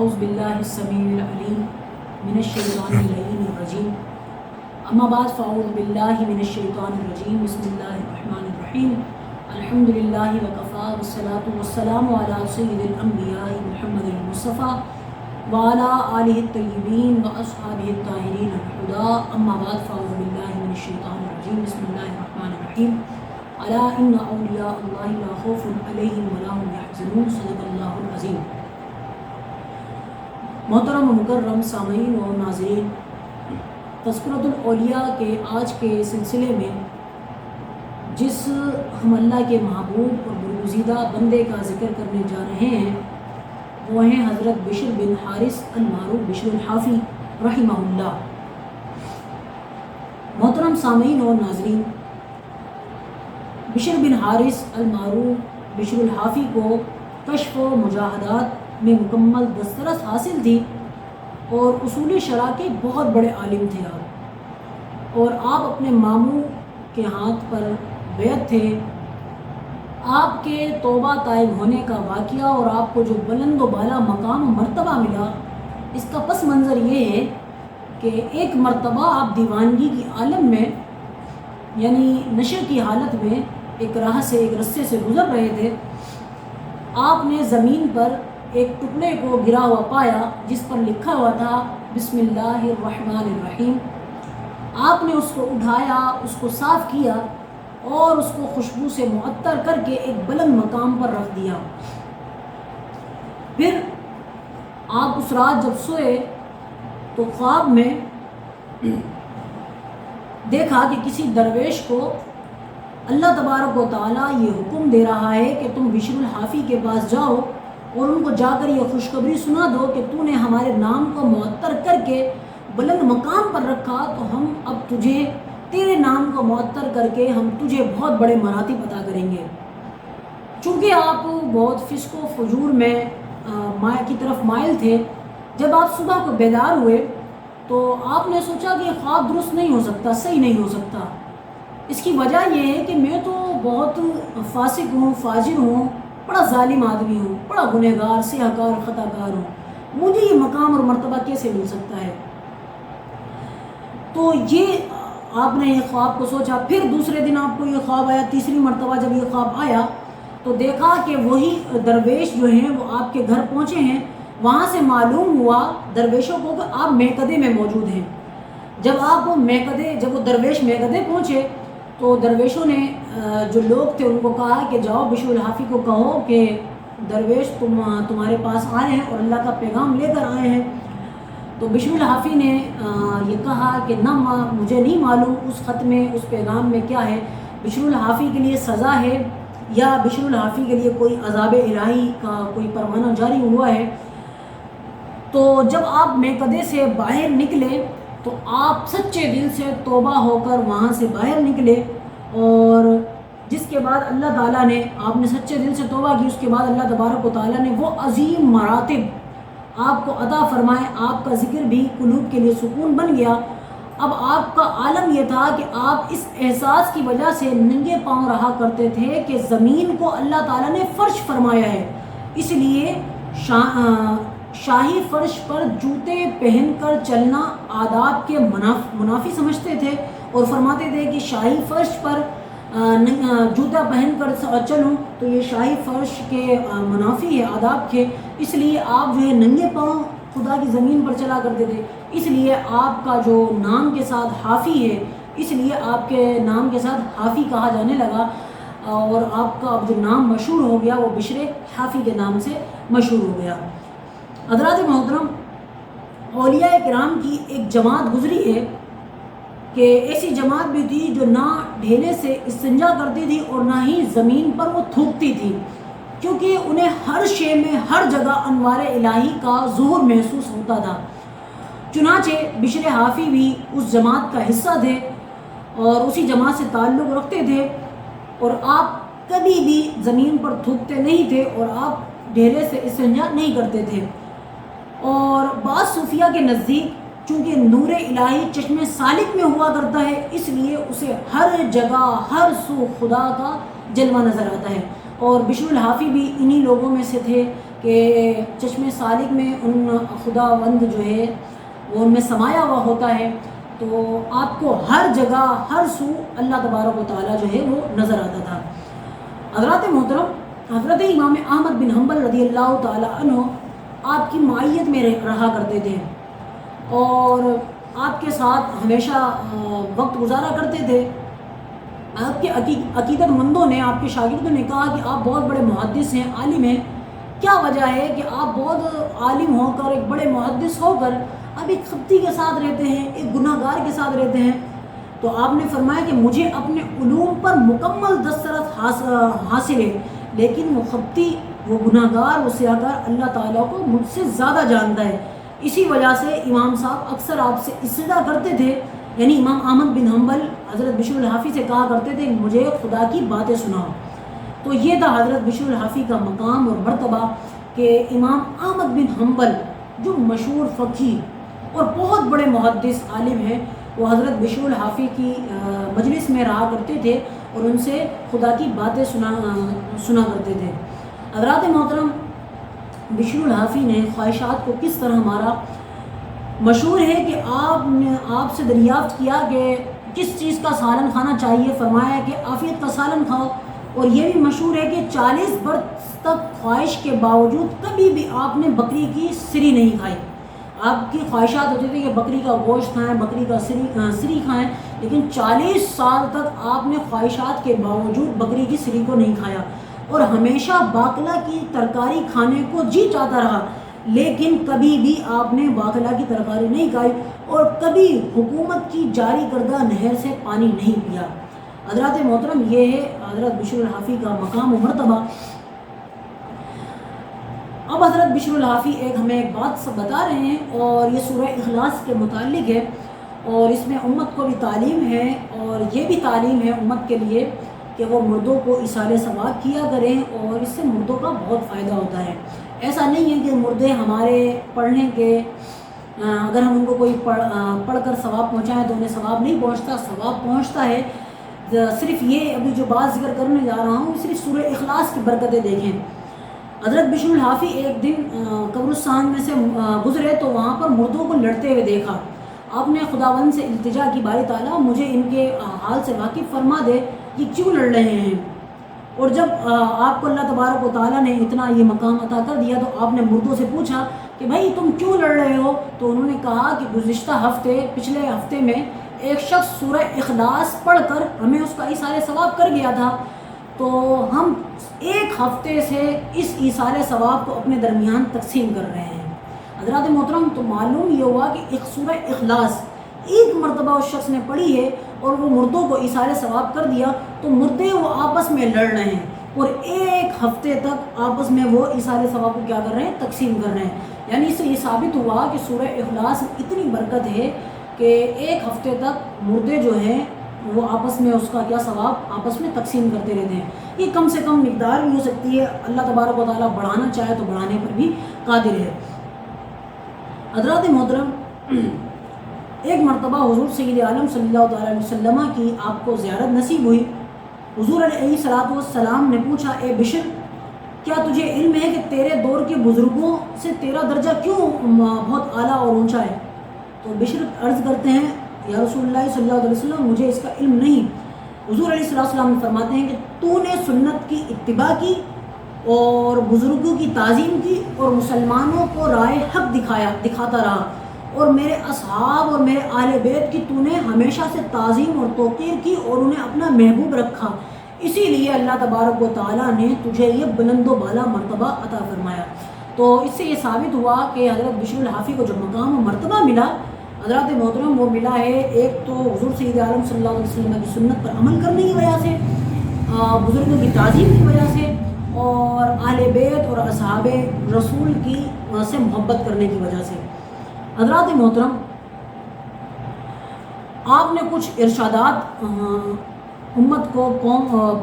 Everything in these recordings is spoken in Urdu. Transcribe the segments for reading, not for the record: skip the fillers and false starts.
اعوذ باللہ السمیع العلیم من الشیطان اللعین الرجیم اما بعد فاعوذ باللہ من الشیطان الرجیم بسم اللہ الرحمن الرحیم الحمد للہ وکفا والصلاة والسلام علی سید الانبیاء محمد المصطفیٰ وعلی آلہ الطیبین واصحابہ الطاہرین الہدیٰ اما بعد فاعوذ باللہ من الشیطان الرجیم بسم اللہ الرحمن الرحیم الا ان اولیاء اللہ لا خوف علیہم ولا هم یحزنون صدق اللہ العظیم۔ محترم و مکرم سامعین و ناظرین، تذکرۃ الاولیاء کے آج کے سلسلے میں جس ہم اللہ کے محبوب اور برگزیدہ بندے کا ذکر کرنے جا رہے ہیں وہ ہیں حضرت بشر بن حارث المعروف بشر الحافی رحمہ اللہ۔ محترم سامعین و ناظرین، بشر بن حارث المعروف بشر الحافی کو کشف و مجاہدات میں مکمل دسترس حاصل تھی اور اصول شرع کے بہت بڑے عالم تھے آپ، اور آپ اپنے ماموں کے ہاتھ پر بیعت تھے۔ آپ کے توبہ طائب ہونے کا واقعہ اور آپ کو جو بلند و بالا مقام و مرتبہ ملا، اس کا پس منظر یہ ہے کہ ایک مرتبہ آپ دیوانگی کی عالم میں یعنی نشر کی حالت میں ایک راہ سے ایک رستے سے گزر رہے تھے۔ آپ نے زمین پر ایک ٹکڑے کو گرا ہوا پایا جس پر لکھا ہوا تھا بسم اللہ الرحمن الرحیم۔ آپ نے اس کو اٹھایا، اس کو صاف کیا اور اس کو خوشبو سے معطر کر کے ایک بلند مقام پر رکھ دیا۔ پھر آپ اس رات جب سوئے تو خواب میں دیکھا کہ کسی درویش کو اللہ تبارک و تعالیٰ یہ حکم دے رہا ہے کہ تم بشر الحافی کے پاس جاؤ اور ان کو جا کر یہ خوشخبری سنا دو کہ تو نے ہمارے نام کو معطر کر کے بلند مقام پر رکھا، تو ہم اب تجھے تیرے نام کو معطر کر کے ہم تجھے بہت بڑے مراتب عطا کریں گے۔ چونکہ آپ بہت فسق و فجور میں کی طرف مائل تھے، جب آپ صبح کو بیدار ہوئے تو آپ نے سوچا کہ یہ خواب درست نہیں ہو سکتا، صحیح نہیں ہو سکتا۔ اس کی وجہ یہ ہے کہ میں تو بہت فاسق ہوں، فاجر ہوں، بڑا ظالم آدمی ہوں، بڑا گنہگار، سیاہکار، خطا کار ہوں، مجھے یہ مقام اور مرتبہ کیسے مل سکتا ہے؟ تو یہ آپ نے یہ خواب کو سوچا۔ پھر دوسرے دن آپ کو یہ خواب آیا، تیسری مرتبہ جب یہ خواب آیا تو دیکھا کہ وہی درویش جو ہیں وہ آپ کے گھر پہنچے ہیں۔ وہاں سے معلوم ہوا درویشوں کو کہ آپ میکدے میں موجود ہیں۔ جب وہ درویش میکدے پہنچے تو درویشوں نے جو لوگ تھے ان کو کہا کہ جاؤ بشر الحافی کو کہو کہ درویش تمہارے پاس آئے ہیں اور اللہ کا پیغام لے کر آئے ہیں۔ تو بشر الحافی نے یہ کہا کہ نہ مجھے نہیں معلوم اس خط میں، اس پیغام میں کیا ہے، بشر الحافی کے لیے سزا ہے یا بشر الحافی کے لیے کوئی عذاب الہی کا کوئی پروانہ جاری ہوا ہے۔ تو جب آپ میکدے سے باہر نکلے تو آپ سچے دل سے توبہ ہو کر وہاں سے باہر نکلے، اور جس کے بعد اللہ تعالیٰ نے، آپ نے سچے دل سے توبہ کی، اس کے بعد اللہ تبارک و تعالیٰ نے وہ عظیم مراتب آپ کو عطا فرمائے۔ آپ کا ذکر بھی قلوب کے لیے سکون بن گیا۔ اب آپ کا عالم یہ تھا کہ آپ اس احساس کی وجہ سے ننگے پاؤں رہا کرتے تھے کہ زمین کو اللہ تعالیٰ نے فرش فرمایا ہے، اس لیے شاہی فرش پر جوتے پہن کر چلنا آداب کے منافی سمجھتے تھے، اور فرماتے تھے کہ شاہی فرش پر جوتا پہن کر چلوں تو یہ شاہی فرش کے منافی ہے، آداب کے، اس لیے آپ جو ہے ننگے پاؤں خدا کی زمین پر چلا کرتے تھے۔ اس لیے آپ کا جو نام کے ساتھ حافی ہے، اس لیے آپ کے نام کے ساتھ حافی کہا جانے لگا، اور آپ کا اب جو نام مشہور ہو گیا وہ بشر حافی کے نام سے مشہور ہو گیا۔ حضرات محترم، اولیاء کرام کی ایک جماعت گزری ہے کہ ایسی جماعت بھی تھی جو نہ ڈھیلے سے استنجا کرتی تھی اور نہ ہی زمین پر وہ تھوکتی تھی، کیونکہ انہیں ہر شے میں، ہر جگہ انوار الہی کا ظہور محسوس ہوتا تھا۔ چنانچہ بشر حافی بھی اس جماعت کا حصہ تھے اور اسی جماعت سے تعلق رکھتے تھے، اور آپ کبھی بھی زمین پر تھوکتے نہیں تھے اور آپ ڈھیلے سے استنجا نہیں کرتے تھے۔ اور بعض صوفیہ کے نزدیک چونکہ نور الہی چشم سالک میں ہوا کرتا ہے، اس لیے اسے ہر جگہ ہر سو خدا کا جلوہ نظر آتا ہے، اور بشر الحافی بھی انہی لوگوں میں سے تھے کہ چشم سالک میں ان خداوند جو ہے وہ ان میں سمایا ہوا ہوتا ہے، تو آپ کو ہر جگہ ہر سو اللہ تبارک و تعالیٰ جو ہے وہ نظر آتا تھا۔ حضرات محترم، حضرت امام احمد بن حنبل رضی اللہ تعالیٰ عنہ آپ کی معیت میں رہا کرتے تھے اور آپ کے ساتھ ہمیشہ وقت گزارا کرتے تھے۔ آپ کے عقیدت مندوں نے، آپ کے شاگردوں نے کہا کہ آپ بہت بڑے محدث ہیں، عالم ہیں، کیا وجہ ہے کہ آپ بہت عالم ہو کر، ایک بڑے محدث ہو کر آپ ایک خبتی کے ساتھ رہتے ہیں، ایک گناہ گار کے ساتھ رہتے ہیں؟ تو آپ نے فرمایا کہ مجھے اپنے علوم پر مکمل دسترس حاصل ہے، لیکن وہ خبتی، وہ گناہ گار، وہ سیاہکار اللہ تعالیٰ کو مجھ سے زیادہ جانتا ہے۔ اسی وجہ سے امام صاحب اکثر آپ سے استدعا کرتے تھے، یعنی امام احمد بن حنبل حضرت بشر الحافی سے کہا کرتے تھے مجھے خدا کی باتیں سناؤ۔ تو یہ تھا حضرت بشر الحافی کا مقام اور مرتبہ کہ امام احمد بن حنبل جو مشہور فقیہ اور بہت بڑے محدث عالم ہیں، وہ حضرت بشر الحافی کی مجلس میں رہا کرتے تھے اور ان سے خدا کی باتیں سنا کرتے تھے۔ حضرات محترم، بشر الحافی نے خواہشات کو کس طرح ہمارا مشہور ہے کہ آپ نے آپ سے دریافت کیا کہ کس چیز کا سالن کھانا چاہیے، فرمایا کہ عافیت کا سالن کھاؤ۔ اور یہ بھی مشہور ہے کہ 40 برس تک خواہش کے باوجود کبھی بھی آپ نے بکری کی سری نہیں کھائی۔ آپ کی خواہشات ہوتی تھی کہ بکری کا گوشت کھائیں، بکری کا سری کھائیں، لیکن 40 سال تک آپ نے خواہشات کے باوجود بکری کی سری کو نہیں کھایا اور ہمیشہ باقلا کی ترکاری کھانے کو جی چاہتا رہا، لیکن کبھی بھی آپ نے باقلا کی ترکاری نہیں کھائی اور کبھی حکومت کی جاری کردہ نہر سے پانی نہیں پیا۔ حضرات محترم، یہ ہے حضرت بشر الحافی کا مقام و مرتبہ۔ اب حضرت بشر الحافی ہمیں ایک بات بتا رہے ہیں اور یہ سورہ اخلاص کے متعلق ہے اور اس میں امت کو بھی تعلیم ہے اور یہ بھی تعلیم ہے امت کے لیے کہ وہ مردوں کو ایصال ثواب کیا کریں اور اس سے مردوں کا بہت فائدہ ہوتا ہے۔ ایسا نہیں ہے کہ مردے ہمارے پڑھنے کے اگر ہم ان کو کوئی پڑھ کر ثواب پہنچائیں تو انہیں ثواب نہیں پہنچتا، ثواب پہنچتا ہے۔ صرف یہ ابھی جو بات ذکر کرنے جا رہا ہوں صرف سورہ اخلاص کی برکتیں دیکھیں۔ حضرت بشر الحافی ایک دن قبرستان میں سے گزرے تو وہاں پر مردوں کو لڑتے ہوئے دیکھا۔ آپ نے خداوند سے التجا کی، باری تعالیٰ مجھے ان کے حال سے واقف فرما دے، یہ کیوں لڑ رہے ہیں؟ اور جب آپ کو اللہ تبارک و تعالیٰ نے اتنا یہ مقام عطا کر دیا تو آپ نے مردوں سے پوچھا کہ بھائی تم کیوں لڑ رہے ہو؟ تو انہوں نے کہا کہ پچھلے ہفتے میں ایک شخص سورہ اخلاص پڑھ کر ہمیں اس کا ایصال ثواب کر گیا تھا، تو ہم ایک ہفتے سے اس ایصال ثواب کو اپنے درمیان تقسیم کر رہے ہیں۔ حضرات محترم، تو معلوم یہ ہوا کہ ایک سورہ اخلاص ایک مرتبہ اس شخص نے پڑھی ہے اور وہ مردوں کو ایصال ثواب کر دیا، تو مردے وہ آپس میں لڑ رہے ہیں اور ایک ہفتے تک آپس میں وہ ایصال ثواب کو کیا کر رہے ہیں؟ تقسیم کر رہے ہیں۔ یعنی اس سے یہ ثابت ہوا کہ سورہ اخلاص میں اتنی برکت ہے کہ ایک ہفتے تک مردے جو ہیں وہ آپس میں اس کا کیا ثواب آپس میں تقسیم کرتے رہتے ہیں۔ یہ کم سے کم مقدار بھی ہو سکتی ہے، اللہ تبارک و تعالیٰ بڑھانا چاہے تو بڑھانے پر بھی قادر ہے۔ حضرات محترم، ایک مرتبہ حضور سید عالم صلی اللہ تعالیٰ علیہ وسلم کی آپ کو زیارت نصیب ہوئی۔ حضور علیہ السلام نے پوچھا، اے بشر، کیا تجھے علم ہے کہ تیرے دور کے بزرگوں سے تیرا درجہ کیوں بہت اعلیٰ اور اونچا ہے؟ تو بشر عرض کرتے ہیں، یا رسول اللہ صلی اللہ علیہ وسلم مجھے اس کا علم نہیں۔ حضور علیہ السلام فرماتے ہیں کہ تو نے سنت کی اتباع کی اور بزرگوں کی تعظیم کی اور مسلمانوں کو راہ حق دکھاتا رہا، اور میرے اصحاب اور میرے اہل بیت کی تو نے ہمیشہ سے تعظیم اور توقیر کی اور انہیں اپنا محبوب رکھا، اسی لیے اللہ تبارک و تعالیٰ نے تجھے یہ بلند و بالا مرتبہ عطا فرمایا۔ تو اس سے یہ ثابت ہوا کہ حضرت بشر الحافی کو جو مقام و مرتبہ ملا حضرات محترم، وہ ملا ہے ایک تو حضور سید عالم صلی اللہ علیہ وسلم کی سنت پر عمل کرنے کی وجہ سے، بزرگوں کی تعظیم کی وجہ سے، اور اہل بیت اور اصحاب رسول کی سے محبت کرنے کی وجہ سے۔ حضرات محترم، آپ نے کچھ ارشادات امت کو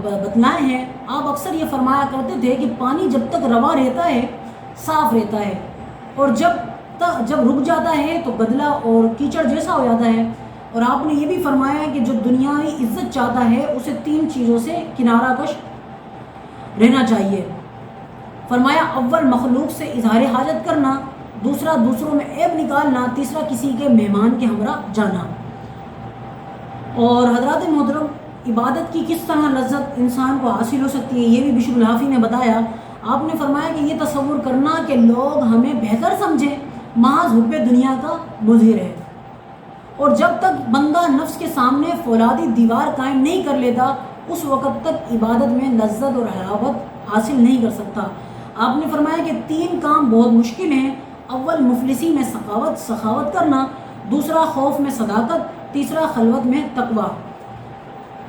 بتلائے ہیں۔ آپ اکثر یہ فرمایا کرتے تھے کہ پانی جب تک رواں رہتا ہے صاف رہتا ہے، اور جب رک جاتا ہے تو گدلا اور کیچڑ جیسا ہو جاتا ہے۔ اور آپ نے یہ بھی فرمایا کہ جو دنیاوی عزت چاہتا ہے اسے 3 چیزوں سے کنارہ کش رہنا چاہیے۔ فرمایا اول مخلوق سے اظہار حاجت کرنا، دوسرا دوسروں میں عیب نکالنا، تیسرا کسی کے مہمان کے ہمراہ جانا۔ اور حضرات محترم، عبادت کی کس طرح لذت انسان کو حاصل ہو سکتی ہے یہ بھی بشر الحافی نے بتایا۔ آپ نے فرمایا کہ یہ تصور کرنا کہ لوگ ہمیں بہتر سمجھیں محض حب دنیا کا مظہر ہے، اور جب تک بندہ نفس کے سامنے فولادی دیوار قائم نہیں کر لیتا اس وقت تک عبادت میں لذت اور حلاوت حاصل نہیں کر سکتا۔ آپ نے فرمایا کہ 3 کام بہت مشکل ہیں، اول مفلسی میں سخاوت کرنا، دوسرا خوف میں صداقت، تیسرا خلوت میں تقوی۔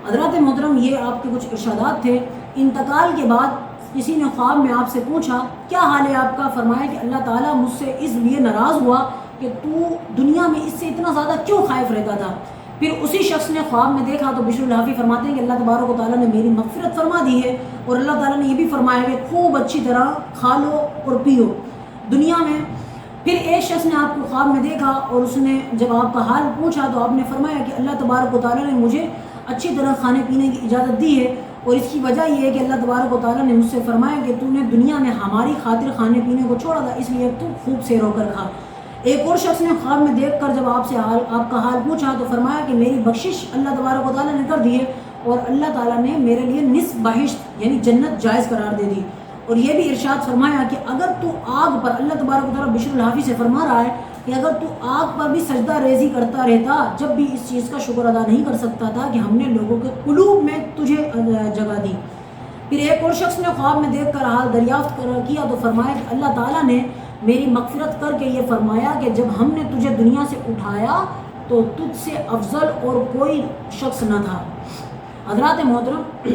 حضرات محترم، یہ آپ کے کچھ ارشادات تھے۔ انتقال کے بعد کسی نے خواب میں آپ سے پوچھا کیا حال ہے آپ کا؟ فرمایا کہ اللہ تعالیٰ مجھ سے اس لیے ناراض ہوا کہ تو دنیا میں اس سے اتنا زیادہ کیوں خائف رہتا تھا؟ پھر اسی شخص نے خواب میں دیکھا تو بشر الحافی فرماتے ہیں کہ اللہ تبارک و تعالیٰ نے میری مغفرت فرما دی ہے، اور اللہ تعالیٰ نے یہ بھی فرمایا کہ خوب اچھی طرح کھا لو اور پیو دنیا میں۔ پھر ایک شخص نے آپ کو خواب میں دیکھا اور اس نے جب آپ کا حال پوچھا تو آپ نے فرمایا کہ اللہ تبارک و تعالیٰ نے مجھے اچھی طرح کھانے پینے کی اجازت دی ہے، اور اس کی وجہ یہ ہے کہ اللہ تبارک و تعالیٰ نے مجھ سے فرمایا کہ تو نے دنیا میں ہماری خاطر کھانے پینے کو چھوڑا تھا، اس لیے تو خوب سیر ہو کر کھا۔ ایک اور شخص نے خواب میں دیکھ کر جب آپ کا حال پوچھا تو فرمایا کہ میری بخشش اللہ تبارک و تعالیٰ نے کر دی ہے، اور اللہ تعالیٰ نے میرے لیے نصف بہشت یعنی جنت جائز قرار دے دی۔ اور یہ بھی ارشاد فرمایا کہ اگر تو آگ پر، اللہ تبارک و تعالیٰ بشر الحافی سے فرما رہا ہے کہ اگر تو آگ پر بھی سجدہ ریزی کرتا رہتا جب بھی اس چیز کا شکر ادا نہیں کر سکتا تھا کہ ہم نے لوگوں کے قلوب میں تجھے جگہ دی۔ پھر ایک اور شخص نے خواب میں دیکھ کر حال دریافت کیا تو فرمایا کہ اللہ تعالیٰ نے میری مغفرت کر کے یہ فرمایا کہ جب ہم نے تجھے دنیا سے اٹھایا تو تجھ سے افضل اور کوئی شخص نہ تھا۔ حضرات محترم،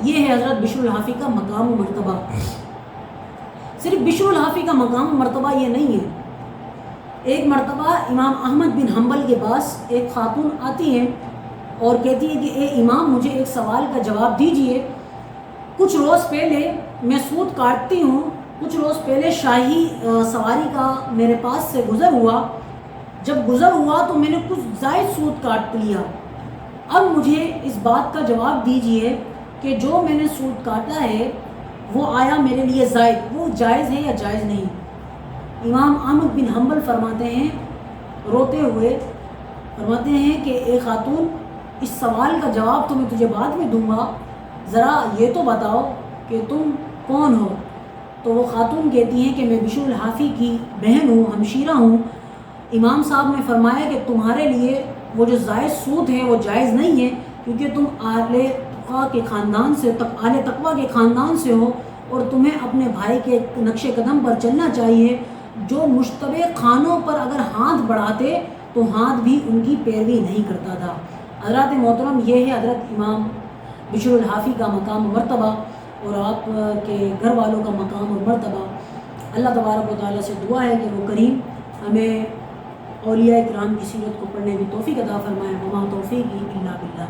یہ ہے حضرت بشر الحافی کا مقام و مرتبہ۔ صرف بشر الحافی کا مقام و مرتبہ یہ نہیں ہے، ایک مرتبہ امام احمد بن حنبل کے پاس ایک خاتون آتی ہے اور کہتی ہے کہ اے امام مجھے ایک سوال کا جواب دیجئے، کچھ روز پہلے میں سود کاٹتی ہوں، کچھ روز پہلے شاہی سواری کا میرے پاس سے گزر ہوا، جب گزر ہوا تو میں نے کچھ زائد سود کاٹ لیا، اب مجھے اس بات کا جواب دیجئے کہ جو میں نے سود کاٹا ہے وہ آیا میرے لیے زائد، وہ جائز ہے یا جائز نہیں؟ امام احمد بن حنبل فرماتے ہیں روتے ہوئے، فرماتے ہیں کہ اے خاتون اس سوال کا جواب تو میں تجھے بعد میں دوں گا، ذرا یہ تو بتاؤ کہ تم کون ہو؟ تو وہ خاتون کہتی ہیں کہ میں بشر الحافی کی بہن ہوں، ہمشیرہ ہوں۔ امام صاحب نے فرمایا کہ تمہارے لیے وہ جو زائد سود ہے وہ جائز نہیں ہے، کیونکہ تم اہل تقویٰ کے خاندان سے ہو، اور تمہیں اپنے بھائی کے نقش قدم پر چلنا چاہیے، جو مشتبہ خانوں پر اگر ہاتھ بڑھاتے تو ہاتھ بھی ان کی پیروی نہیں کرتا تھا۔ حضرات محترم، یہ ہے حضرت امام بشر الحافی کا مقام و مرتبہ اور آپ کے گھر والوں کا مقام اور مرتبہ۔ اللہ تبارک و تعالیٰ سے دعا ہے کہ وہ کریم ہمیں اولیاء کرام کی سیرت کو پڑھنے کی توفیق عطا فرمائے۔ وما توفیقی الا باللہ۔